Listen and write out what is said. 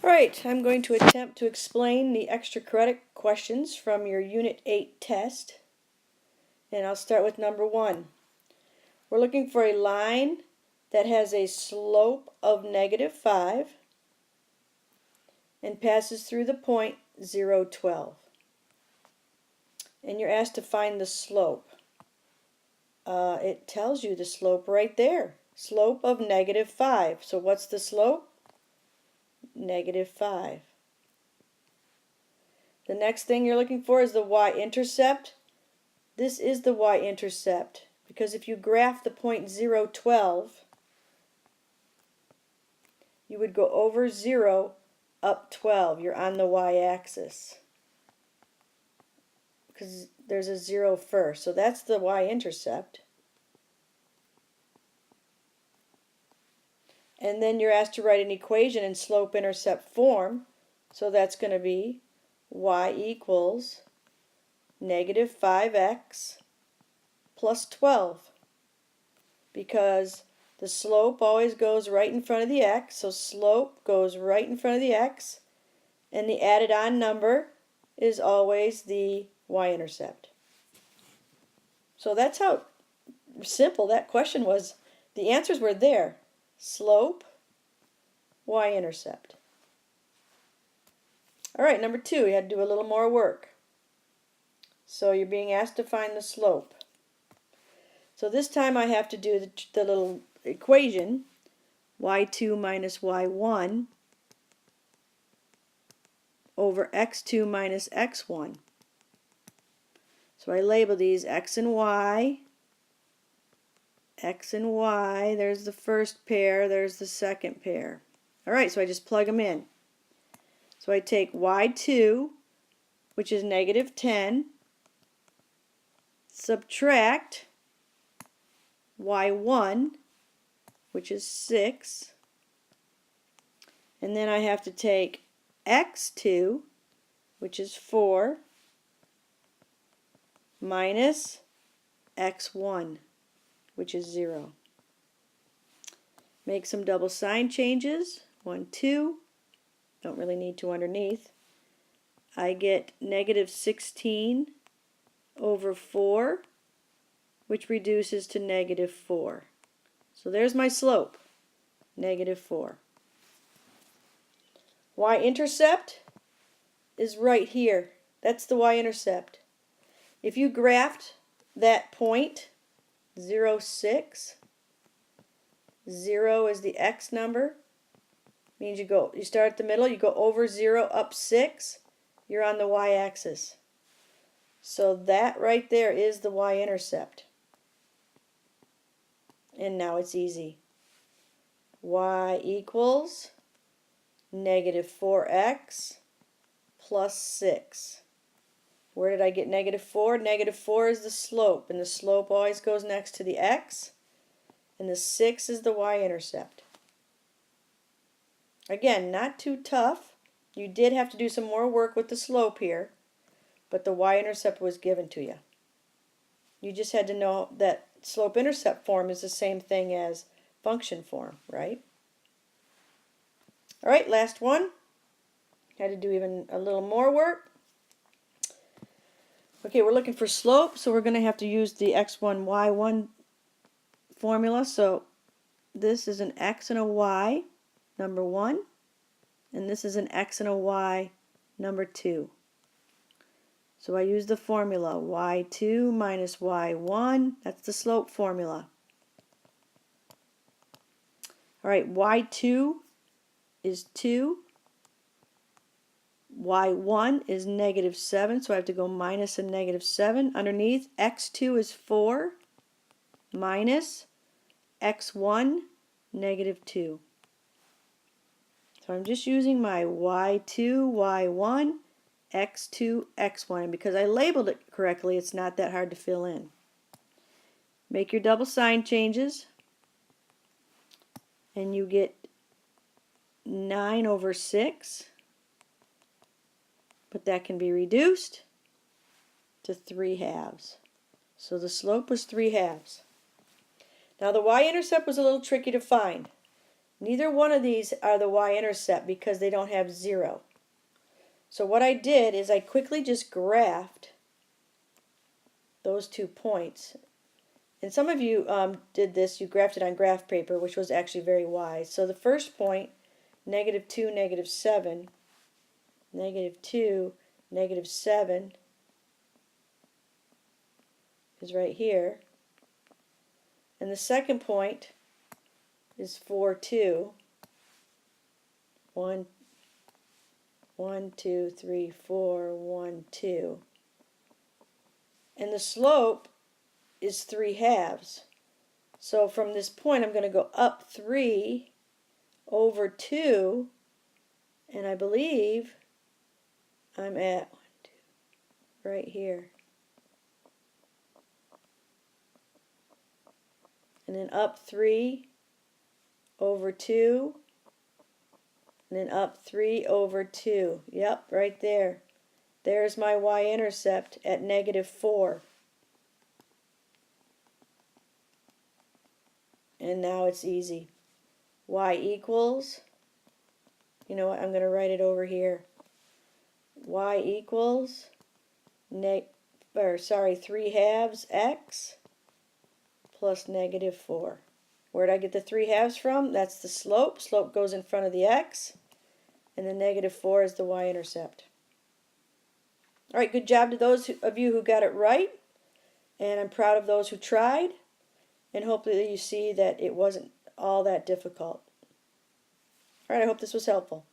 Alright, I'm going to attempt to explain the extra credit questions from your Unit 8 test. And I'll start with number 1. We're looking for a line that has a slope of -5 and passes through the point 0, 12. And you're asked to find the slope. It tells you the slope right there. Slope of -5. So what's the slope? -5. The next thing you're looking for is the y-intercept. This is the y-intercept because if you graph the point 0, 12, you would go over 0 up 12. You're on the y-axis because there's a 0 first. So that's the y-intercept. And then you're asked to write an equation in slope-intercept form. So that's going to be y equals -5x plus 12, because the slope always goes right in front of the x, so slope goes right in front of the x, and the added on number is always the y-intercept. So that's how simple that question was. The answers were there. Slope, y-intercept. Alright, number 2, you had to do a little more work. So you're being asked to find the slope. So this time I have to do the little equation, y2 minus y1 over x2 minus x1. So I label these x and y, there's the first pair, there's the second pair. Alright, so I just plug them in. So I take y2, which is -10, subtract y1, which is 6, and then I have to take x2, which is 4, minus x1, which is 0. Make some double sign changes. 1, 2. Don't really need to underneath. I get -16 over 4, which reduces to -4. So there's my slope, -4. Y-intercept is right here. That's the y-intercept. If you graphed that point, 0, 6, 0 is the x number. Means you start at the middle, you go over 0, up 6, you're on the y-axis. So that right there is the y-intercept. And now it's easy. Y equals -4x plus 6. Where did I get -4? -4 is the slope, and the slope always goes next to the x, and the 6 is the y-intercept. Again, not too tough. You did have to do some more work with the slope here, but the y-intercept was given to you. You just had to know that slope-intercept form is the same thing as function form, right? Alright, last one. Had to do even a little more work. Okay, we're looking for slope, so we're going to have to use the x1, y1 formula. So this is an x and a y, number 1, and this is an x and a y, number 2. So I use the formula y2 minus y1. That's the slope formula. Alright, y2 is 2. y1 is -7, so I have to go minus a -7. Underneath, x2 is 4 minus x1, -2. So I'm just using my y2, y1, x2, x1. And because I labeled it correctly, it's not that hard to fill in. Make your double sign changes, and you get 9 over 6. But that can be reduced to 3/2. So the slope was 3/2. Now the y-intercept was a little tricky to find. Neither one of these are the y-intercept because they don't have 0. So what I did is I quickly just graphed those 2 points. And some of you did this, you graphed it on graph paper, which was actually very wise. So the first point, -2, -7, -2, -7 is right here. And the second point is 4, 2. 1, 2, 3, 4, 1, 2. And the slope is 3/2. So from this point I'm going to go up 3 over 2, and I believe I'm at 1, 2, right here. And then up 3 over 2, and then up 3 over 2. Yep, right there. There's my y-intercept at -4. And now it's easy. Y equals, you know what, I'm going to write it over here. Y equals 3/2 x plus -4. Where did I get the 3/2 from? That's the slope. Slope goes in front of the x, and the -4 is the y-intercept. All right, good job to those of you who got it right, and I'm proud of those who tried, and hopefully you see that it wasn't all that difficult. All right, I hope this was helpful.